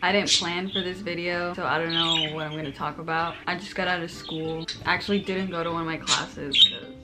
I didn't plan for this video, so I don't know what I'm gonna talk about. I just got out of school. I actually didn't go to one of my classes because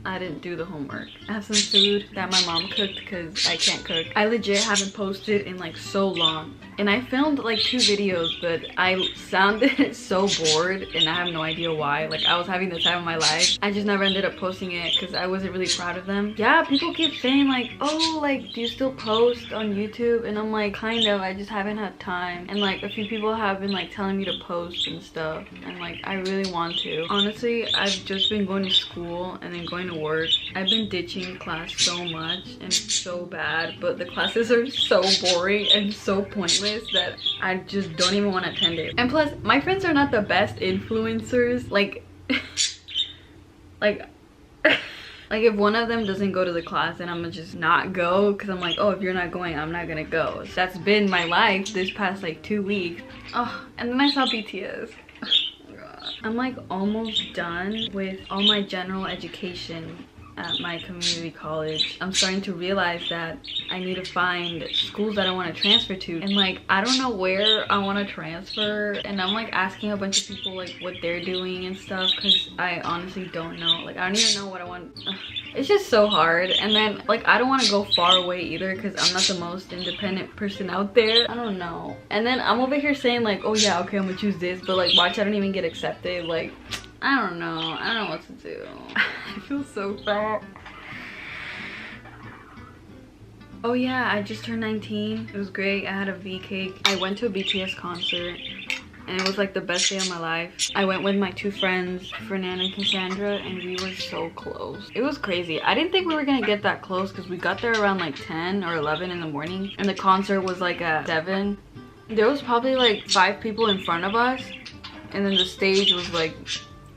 I didn't do the homework. I have some food that my mom cooked because I can't cook. I legit haven't posted in like so long. And I filmed like 2 videos, but I sounded so bored and I have no idea why. Like I was having the time of my life. I just never ended up posting it because I wasn't really proud of them. Yeah, people keep saying like, oh, like do you still post on YouTube? And I'm like, kind of, I just haven't had time. And like a few people have been like telling me to post and stuff. And like I really want to. Honestly, I've just been going to school and then going to work. I've been ditching class so much and it's so bad, but the classes are so boring and so pointless that I just don't even want to attend it. And plus, my friends are not the best influencers. Like if one of them doesn't go to the class, then I'm gonna just not go because I'm like, oh, if you're not going, I'm not gonna go. So that's been my life this past like 2 weeks. Oh, and then I saw BTS. I'm like almost done with all my general education at my community college. I'm starting to realize that I need to find schools that I want to transfer to, and like I don't know where I want to transfer, and I'm like asking a bunch of people like what they're doing and stuff because I honestly don't know. Like I don't even know what I want. It's just so hard. And then like I don't want to go far away either because I'm not the most independent person out there. I don't know. And then I'm over here saying like, oh yeah, okay, I'm gonna choose this, but like watch, I don't even get accepted. Like I don't know what to do. I feel so fat. Oh yeah, I just turned 19. It was great. I had a V cake. I went to a BTS concert and it was like the best day of my life. I went with my 2 friends, Fernanda and Cassandra, and we were so close. It was crazy. I didn't think we were gonna get that close because we got there around like 10 or 11 in the morning and the concert was like at 7. There was probably like 5 people in front of us and then the stage was like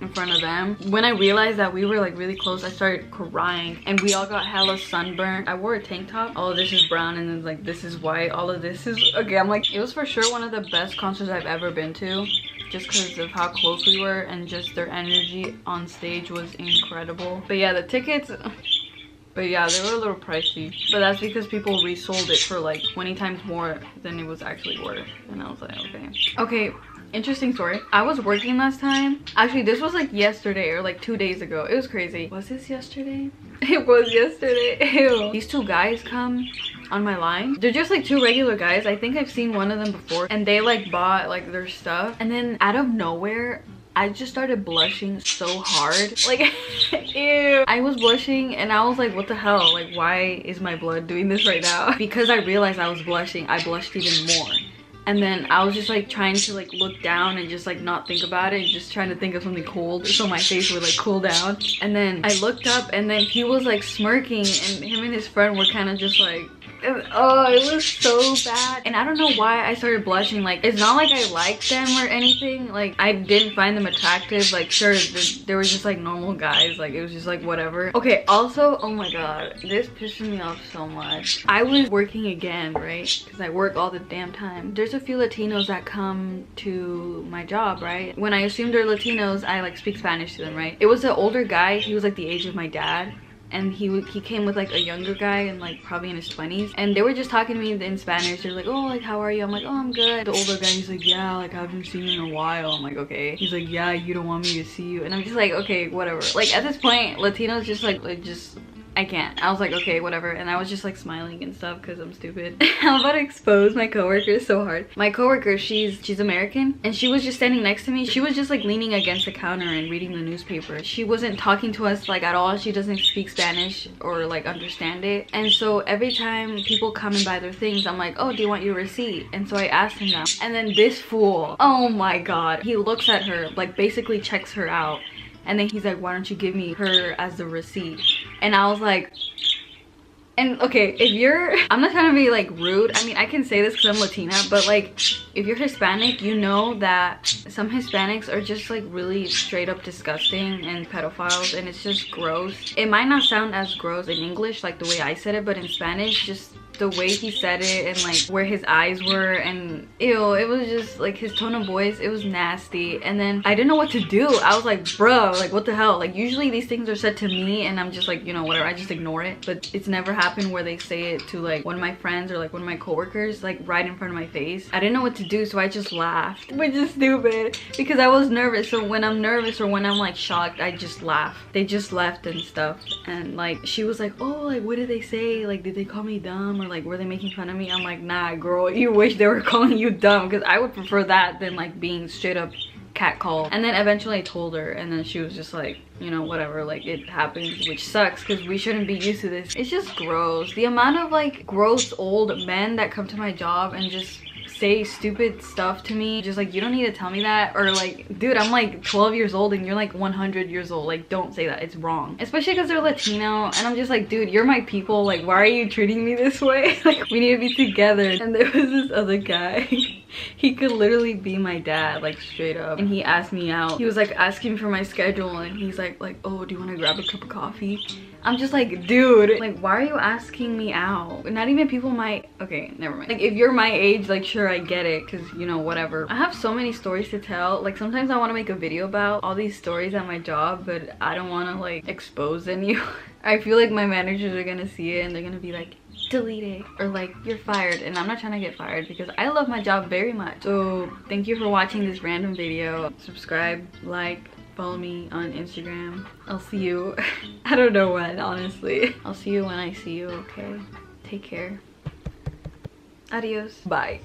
in front of them. When I realized that we were like really close, I started crying and we all got hella sunburned. I wore a tank top. All of this is brown and then like this is white. All of this is okay. I'm like, it was for sure one of the best concerts I've ever been to just because of how close we were and just their energy on stage was incredible. But yeah, the tickets, but yeah, they were a little pricey, but that's because people resold it for like 20 times more than it was actually worth. And I was like, okay. Interesting story. I was working last time. Actually, this was like yesterday or like 2 days ago. It was crazy. Was this yesterday? It was yesterday. Ew. These 2 guys come on my line. They're just like 2 regular guys. I think I've seen one of them before and they like bought like their stuff, and then out of nowhere I just started blushing so hard. Like ew. I was blushing and I was like, what the hell? Like why is my blood doing this right now? Because I realized I was blushing, I blushed even more. And then I was just like trying to like look down and just like not think about it, just trying to think of something cold so my face would like cool down. And then I looked up and then he was like smirking and him and his friend were kind of just like, oh, it was so bad. And I don't know why I started blushing. Like it's not like I liked them or anything. Like I didn't find them attractive. Like sure, they were just like normal guys. Like it was just like whatever. Okay, also, oh my god, this pissed me off so much. I was working again, right? Because I work all the damn time. There's a few Latinos that come to my job, right? When I assume they're Latinos, I like speak Spanish to them, right? It was an older guy. He was like the age of my dad. And he came with like a younger guy and like probably in his 20s, and they were just talking to me in Spanish. They're like, oh, like how are you? I'm like, oh, I'm good. The older guy, he's like, yeah, like I haven't seen you in a while. I'm like, okay. He's like, yeah, you don't want me to see you. And I'm just like, okay, whatever. Like at this point, Latinos just like just I can't. I was like, okay, whatever. And I was just like smiling and stuff because I'm stupid. I'm about to expose my coworker so hard. My coworker, she's American, and she was just standing next to me. She was just like leaning against the counter and reading the newspaper. She wasn't talking to us like at all. She doesn't speak Spanish or like understand it. And so every time people come and buy their things, I'm like, oh, do you want your receipt? And so I asked him that. And then this fool, oh my god, he looks at her, like basically checks her out. And then he's like, why don't you give me her as the receipt? And I was like, and okay, if you're, I'm not trying to be like rude. I mean, I can say this because I'm Latina, but like if you're Hispanic, you know that some Hispanics are just like really straight up disgusting and pedophiles, and it's just gross. It might not sound as gross in English like the way I said it, but in Spanish, just the way he said it and like where his eyes were, and ew, it was just like his tone of voice, it was nasty. And then I didn't know what to do. I was like, bro, like what the hell? Like usually these things are said to me and I'm just like, you know, whatever, I just ignore it. But it's never happened where they say it to like one of my friends or like one of my coworkers, like right in front of my face. I didn't know what to do, so I just laughed, which is stupid because I was nervous. So when I'm nervous or when I'm like shocked, I just laugh. They just left and stuff. And like she was like, oh, like what did they say? Like did they call me dumb or like were they making fun of me? I'm like, nah girl, you wish they were calling you dumb, because I would prefer that than like being straight up catcalled. And then eventually I told her, and then she was just like, you know, whatever, like it happens, which sucks because we shouldn't be used to this. It's just gross. The amount of like gross old men that come to my job and just say stupid stuff to me, just like, you don't need to tell me that. Or like, dude, I'm like 12 years old and you're like 100 years old. Like, don't say that, it's wrong. Especially because they're Latino, and I'm just like, dude, you're my people, like why are you treating me this way? Like we need to be together. And there was this other guy he could literally be my dad, like straight up, and he asked me out. He was like asking for my schedule, and he's like, oh, do you want to grab a cup of coffee? I'm just like, dude, like why are you asking me out? Not even people my, okay, never mind. Like if you're my age, like sure, I get it, because you know, whatever. I have so many stories to tell. Like sometimes I want to make a video about all these stories at my job, but I don't want to like expose any. I feel like my managers are gonna see it and they're gonna be like, delete it, or like you're fired. And I'm not trying to get fired because I love my job very much. So thank you for watching this random video. Subscribe, like, follow me on Instagram. I'll see you I don't know when, honestly. I'll see you when I see you. Okay, take care. Adios. Bye.